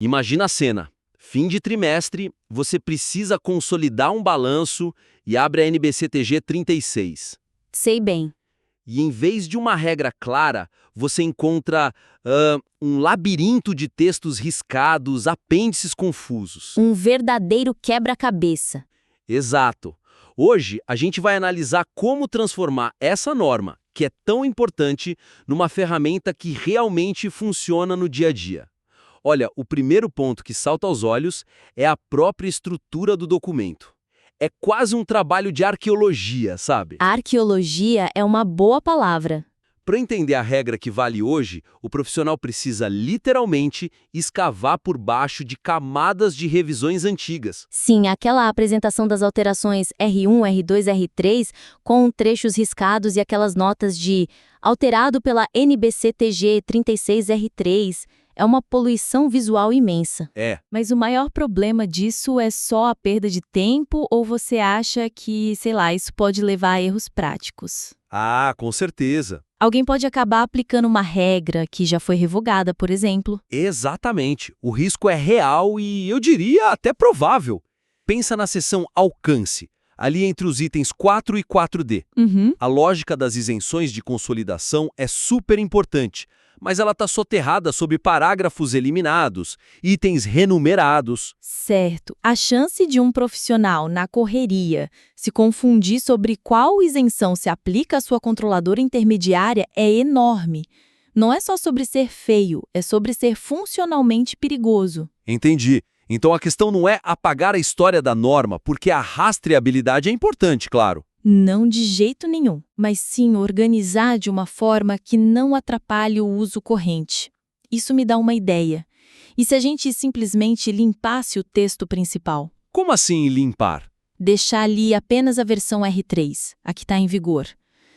Imagina a cena. Fim de trimestre, você precisa consolidar um balanço e abre a NBCTG 36. Sei bem. E em vez de uma regra clara, você encontra um labirinto de textos riscados, apêndices confusos. Um verdadeiro quebra-cabeça. Exato. Hoje, a gente vai analisar como transformar essa norma, que é tão importante, numa ferramenta que realmente funciona no dia a dia. Olha, o primeiro ponto que salta aos olhos é a própria estrutura do documento. É quase um trabalho de arqueologia, sabe? Arqueologia é uma boa palavra. Para entender a regra que vale hoje, o profissional precisa literalmente escavar por baixo de camadas de revisões antigas. Sim, aquela apresentação das alterações R1, R2, R3, com trechos riscados e aquelas notas de alterado pela NBCTG 36R3, é uma poluição visual imensa. É. Mas o maior problema disso é só a perda de tempo ou você acha que, sei lá, isso pode levar a erros práticos? Ah, com certeza. Alguém pode acabar aplicando uma regra que já foi revogada, por exemplo. Exatamente. O risco é real e, eu diria, até provável. Pensa na seção alcance, ali entre os itens 4 e 4D. A lógica das isenções de consolidação é super importante, mas ela está soterrada sob parágrafos eliminados, itens renumerados. Certo. A chance de um profissional, na correria, se confundir sobre qual isenção se aplica à sua controladora intermediária é enorme. Não é só sobre ser feio, é sobre ser funcionalmente perigoso. Entendi. Então a questão não é apagar a história da norma, porque a rastreabilidade é importante, claro. Não de jeito nenhum, mas sim organizar de uma forma que não atrapalhe o uso corrente. Isso me dá uma ideia. E se a gente simplesmente limpasse o texto principal? Como assim limpar? Deixar ali apenas a versão R3, a que está em vigor.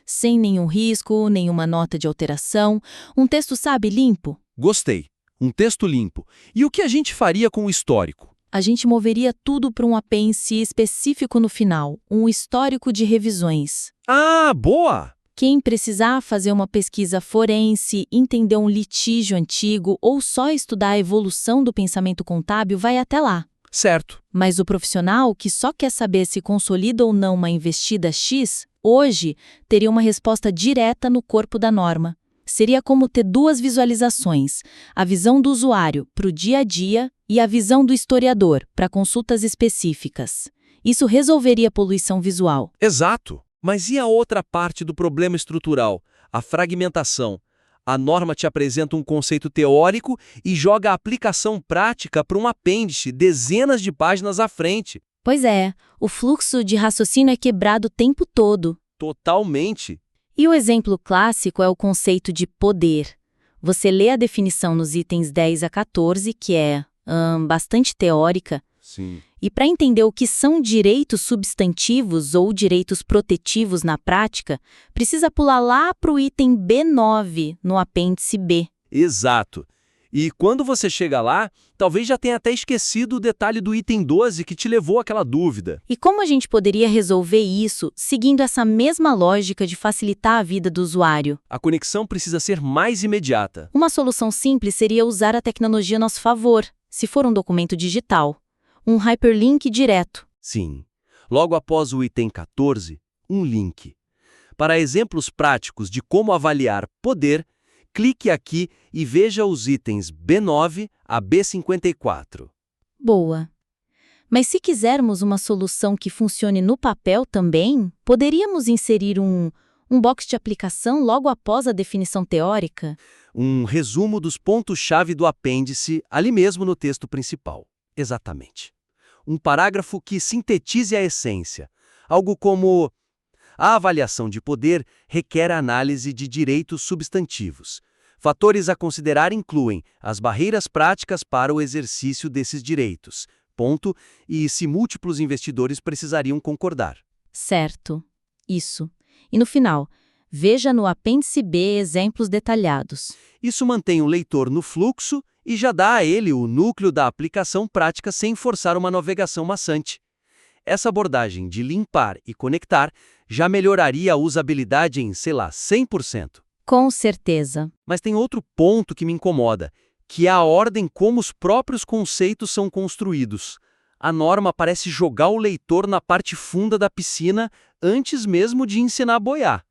Sem nenhum risco, nenhuma nota de alteração. Um texto, sabe, limpo? Gostei. Um texto limpo. E o que a gente faria com o histórico? A gente moveria tudo para um apêndice específico no final, um histórico de revisões. Ah, boa! Quem precisar fazer uma pesquisa forense, entender um litígio antigo ou só estudar a evolução do pensamento contábil vai até lá. Certo. Mas o profissional que só quer saber se consolida ou não uma investida X, hoje teria uma resposta direta no corpo da norma. Seria como ter duas visualizações, a visão do usuário para o dia a dia e a visão do historiador para consultas específicas. Isso resolveria a poluição visual. Exato. Mas e a outra parte do problema estrutural, a fragmentação? A norma te apresenta um conceito teórico e joga a aplicação prática para um apêndice dezenas de páginas à frente. Pois é, o fluxo de raciocínio é quebrado o tempo todo. Totalmente. E o exemplo clássico é o conceito de poder. Você lê a definição nos itens 10 a 14, que é bastante teórica, Sim. e para entender o que são direitos substantivos ou direitos protetivos na prática, precisa pular lá para o item B9, no apêndice B. Exato. E quando você chega lá, talvez já tenha até esquecido o detalhe do item 12 que te levou àquela dúvida. E como a gente poderia resolver isso seguindo essa mesma lógica de facilitar a vida do usuário? A conexão precisa ser mais imediata. Uma solução simples seria usar a tecnologia a nosso favor, se for um documento digital. Um hyperlink direto. Sim. Logo após o item 14, um link. Para exemplos práticos de como avaliar poder, clique aqui e veja os itens B9 a B54. Boa. Mas se quisermos uma solução que funcione no papel também, poderíamos inserir um box de aplicação logo após a definição teórica? Um resumo dos pontos-chave do apêndice ali mesmo no texto principal. Exatamente. Um parágrafo que sintetize a essência. Algo como: a avaliação de poder requer a análise de direitos substantivos. Fatores a considerar incluem as barreiras práticas para o exercício desses direitos. Ponto. E se múltiplos investidores precisariam concordar. Certo. Isso. E no final, veja no apêndice B exemplos detalhados. Isso mantém o leitor no fluxo e já dá a ele o núcleo da aplicação prática sem forçar uma navegação maçante. Essa abordagem de limpar e conectar já melhoraria a usabilidade em, sei lá, 100%. Com certeza. Mas tem outro ponto que me incomoda. que é a ordem como os próprios conceitos são construídos. A norma parece jogar o leitor na parte funda da piscina antes mesmo de ensinar a boiar.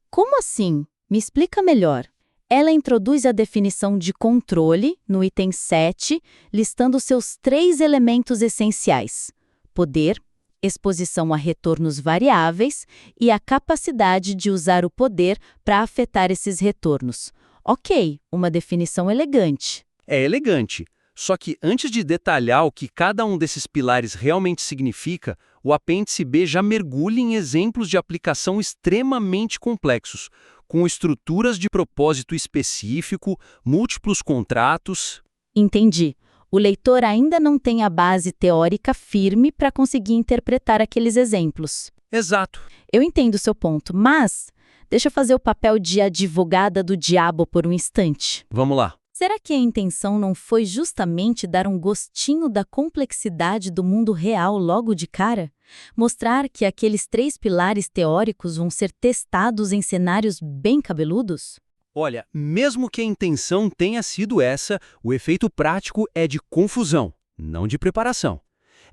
Como assim? Me explica melhor. Ela introduz a definição de controle no item 7, listando seus 3 elementos essenciais: poder, exposição a retornos variáveis e a capacidade de usar o poder para afetar esses retornos. Ok, uma definição elegante. É elegante, só que antes de detalhar o que cada um desses pilares realmente significa, o apêndice B já mergulha em exemplos de aplicação extremamente complexos, com estruturas de propósito específico, múltiplos contratos. Entendi. O leitor ainda não tem a base teórica firme para conseguir interpretar aqueles exemplos. Exato. Eu entendo o seu ponto, mas deixa eu fazer o papel de advogada do diabo por um instante. Vamos lá. Será que a intenção não foi justamente dar um gostinho da complexidade do mundo real logo de cara? Mostrar que aqueles 3 pilares teóricos vão ser testados em cenários bem cabeludos? Olha, mesmo que a intenção tenha sido essa, o efeito prático é de confusão, não de preparação.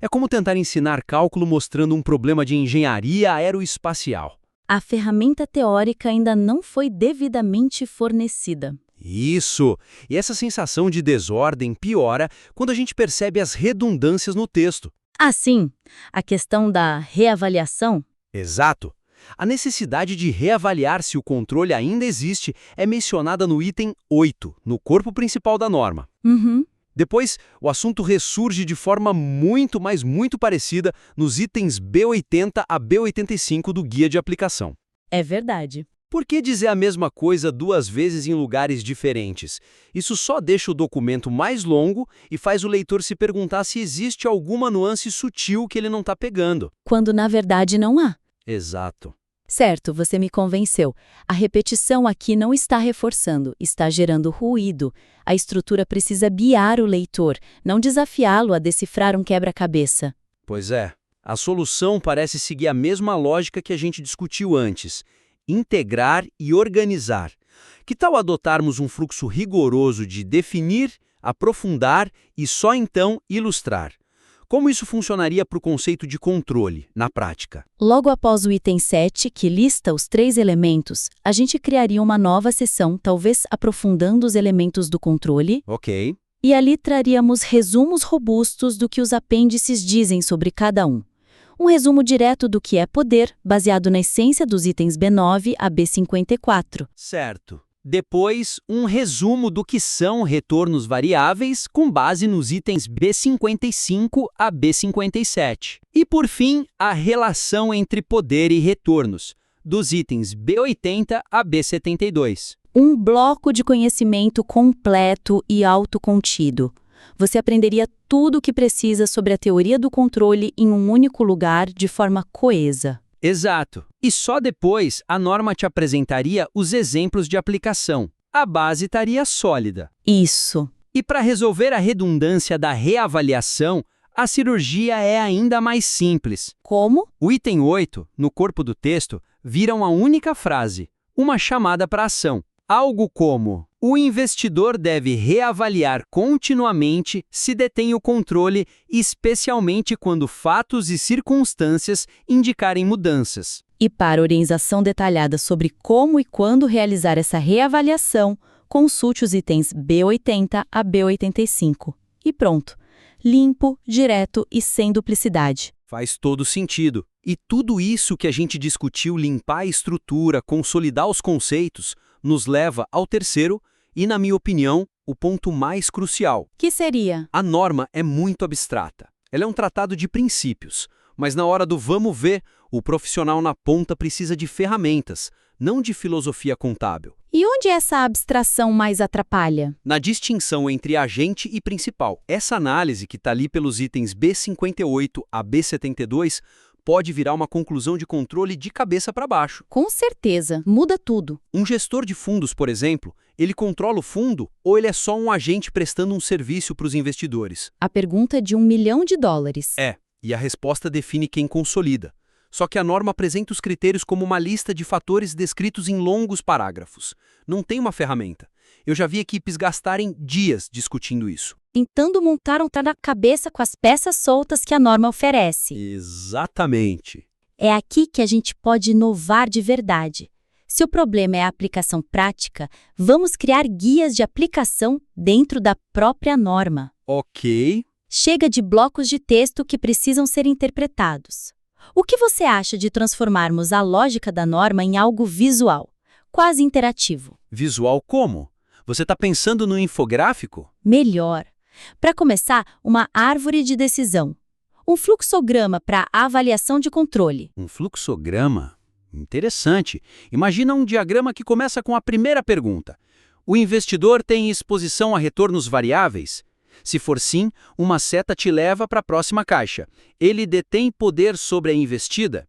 É como tentar ensinar cálculo mostrando um problema de engenharia aeroespacial. A ferramenta teórica ainda não foi devidamente fornecida. Isso! E essa sensação de desordem piora quando a gente percebe as redundâncias no texto. Assim, a questão da reavaliação? Exato! A necessidade de reavaliar se o controle ainda existe é mencionada no item 8, no corpo principal da norma. Depois, o assunto ressurge de forma muito parecida nos itens B80 a B85 do guia de aplicação. É verdade. Por que dizer a mesma coisa 2 vezes em lugares diferentes? Isso só deixa o documento mais longo e faz o leitor se perguntar se existe alguma nuance sutil que ele não está pegando. Quando na verdade não há. Exato. Certo, você me convenceu. A repetição aqui não está reforçando, está gerando ruído. A estrutura precisa guiar o leitor, não desafiá-lo a decifrar um quebra-cabeça. Pois é. A solução parece seguir a mesma lógica que a gente discutiu antes: integrar e organizar. Que tal adotarmos um fluxo rigoroso de definir, aprofundar e só então ilustrar? Como isso funcionaria para o conceito de controle, na prática? Logo após o item 7, que lista os 3 elementos, a gente criaria uma nova seção, talvez aprofundando os elementos do controle. Ok. E ali traríamos resumos robustos do que os apêndices dizem sobre cada um. Um resumo direto do que é poder, baseado na essência dos itens B9 a B54. Certo. Depois, um resumo do que são retornos variáveis com base nos itens B55 a B57. E, por fim, a relação entre poder e retornos, dos itens B80 a B72. Um bloco de conhecimento completo e autocontido. Você aprenderia tudo o que precisa sobre a teoria do controle em um único lugar de forma coesa. Exato. E só depois a norma te apresentaria os exemplos de aplicação. A base estaria sólida. Isso. E para resolver a redundância da reavaliação, a cirurgia é ainda mais simples. Como? O item 8, no corpo do texto, vira uma única frase, uma chamada para ação. Algo como: o investidor deve reavaliar continuamente se detém o controle, especialmente quando fatos e circunstâncias indicarem mudanças. E para orientação detalhada sobre como e quando realizar essa reavaliação, consulte os itens B80 a B85. E pronto. Limpo, direto e sem duplicidade. Faz todo sentido. E tudo isso que a gente discutiu, limpar a estrutura, consolidar os conceitos, nos leva ao terceiro e, na minha opinião, o ponto mais crucial. Que seria? A norma é muito abstrata. Ela é um tratado de princípios, mas na hora do vamos ver, o profissional na ponta precisa de ferramentas, não de filosofia contábil. E onde essa abstração mais atrapalha? Na distinção entre agente e principal. Essa análise, que está ali pelos itens B58 a B72, pode virar uma conclusão de controle de cabeça para baixo. Com certeza, muda tudo. Um gestor de fundos, por exemplo, ele controla o fundo ou ele é só um agente prestando um serviço para os investidores? A pergunta é de $1 milhão. É, e a resposta define quem consolida. Só que a norma apresenta os critérios como uma lista de fatores descritos em longos parágrafos. Não tem uma ferramenta. Eu já vi equipes gastarem dias discutindo isso. Tentando montar um quebra-cabeça com as peças soltas que a norma oferece. Exatamente. É aqui que a gente pode inovar de verdade. Se o problema é a aplicação prática, vamos criar guias de aplicação dentro da própria norma. Ok. Chega de blocos de texto que precisam ser interpretados. O que você acha de transformarmos a lógica da norma em algo visual, quase interativo? Visual como? Você está pensando no infográfico? Melhor. Para começar, uma árvore de decisão. Um fluxograma para avaliação de controle. Um fluxograma? Interessante. Imagina um diagrama que começa com a primeira pergunta. O investidor tem exposição a retornos variáveis? Se for sim, uma seta te leva para a próxima caixa. Ele detém poder sobre a investida?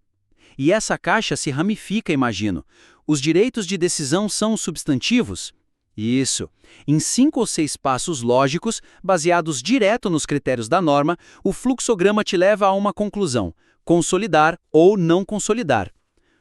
E essa caixa se ramifica, imagino. Os direitos de decisão são substantivos? Isso. Em 5 ou 6 passos lógicos, baseados direto nos critérios da norma, o fluxograma te leva a uma conclusão: consolidar ou não consolidar.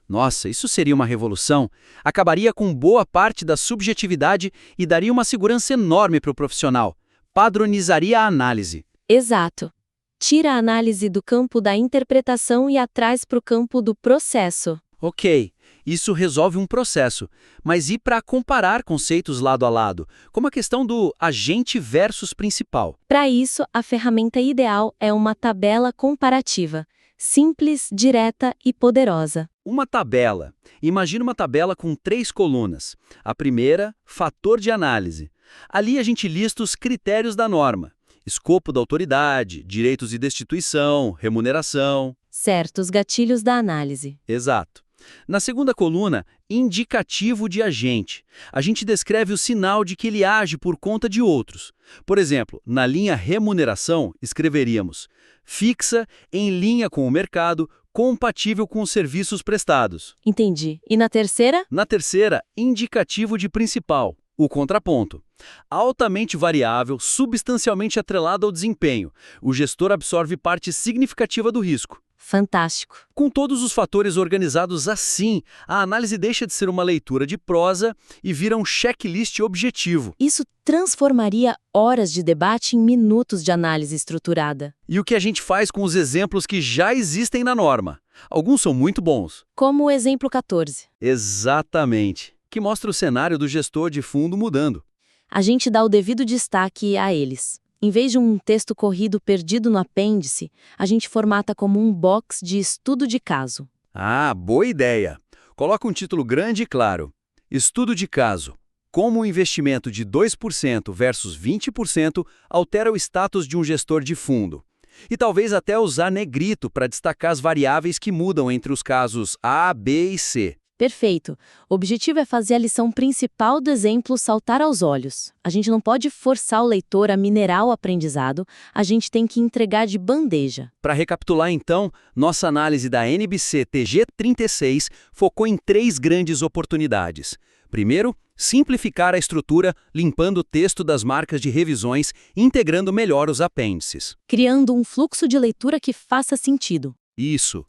Nossa, isso seria uma revolução. Acabaria com boa parte da subjetividade e daria uma segurança enorme para o profissional. Padronizaria a análise. Exato. Tira a análise do campo da interpretação e a traz para o campo do processo. Ok, isso resolve um processo, mas e para comparar conceitos lado a lado, como a questão do agente versus principal? Para isso, a ferramenta ideal é uma tabela comparativa, simples, direta e poderosa. Uma tabela. Imagina uma tabela com 3 colunas. A primeira, fator de análise. Ali a gente lista os critérios da norma. Escopo da autoridade, direitos de destituição, remuneração. Certo, os gatilhos da análise. Exato. Na segunda coluna, indicativo de agente. A gente descreve o sinal de que ele age por conta de outros. Por exemplo, na linha remuneração, escreveríamos: fixa, em linha com o mercado, compatível com os serviços prestados. Entendi. E na terceira? Na terceira, indicativo de principal. O contraponto. Altamente variável, substancialmente atrelado ao desempenho. O gestor absorve parte significativa do risco. Fantástico. Com todos os fatores organizados assim, a análise deixa de ser uma leitura de prosa e vira um checklist objetivo. Isso transformaria horas de debate em minutos de análise estruturada. E o que a gente faz com os exemplos que já existem na norma? Alguns são muito bons. Como o exemplo 14. Exatamente. Que mostra o cenário do gestor de fundo mudando. A gente dá o devido destaque a eles. Em vez de um texto corrido perdido no apêndice, a gente formata como um box de estudo de caso. Ah, boa ideia! Coloca um título grande e claro. Estudo de caso. Como o investimento de 2% versus 20% altera o status de um gestor de fundo. E talvez até usar negrito para destacar as variáveis que mudam entre os casos A, B e C. Perfeito. O objetivo é fazer a lição principal do exemplo saltar aos olhos. A gente não pode forçar o leitor a minerar o aprendizado, a gente tem que entregar de bandeja. Para recapitular então, nossa análise da NBC TG 36 focou em 3 grandes oportunidades. Primeiro, simplificar a estrutura, limpando o texto das marcas de revisões, integrando melhor os apêndices. Criando um fluxo de leitura que faça sentido. Isso.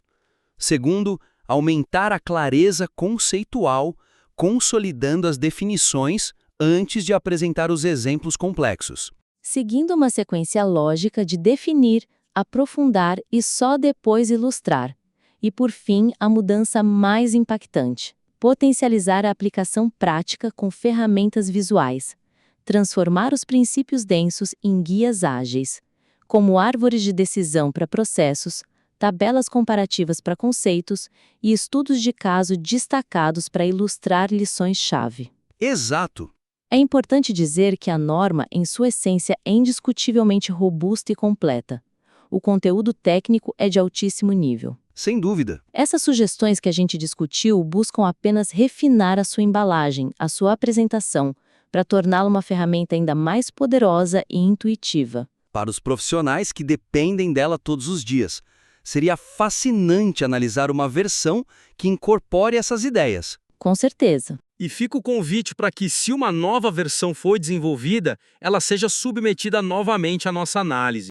Segundo, aumentar a clareza conceitual, consolidando as definições antes de apresentar os exemplos complexos. Seguindo uma sequência lógica de definir, aprofundar e só depois ilustrar. E, por fim, a mudança mais impactante: potencializar a aplicação prática com ferramentas visuais. Transformar os princípios densos em guias ágeis, como árvores de decisão para processos, tabelas comparativas para conceitos e estudos de caso destacados para ilustrar lições-chave. Exato! É importante dizer que a norma, em sua essência, é indiscutivelmente robusta e completa. O conteúdo técnico é de altíssimo nível. Sem dúvida. Essas sugestões que a gente discutiu buscam apenas refinar a sua embalagem, a sua apresentação, para torná-la uma ferramenta ainda mais poderosa e intuitiva. Para os profissionais que dependem dela todos os dias, seria fascinante analisar uma versão que incorpore essas ideias. Com certeza. E fica o convite para que, se uma nova versão for desenvolvida, ela seja submetida novamente à nossa análise.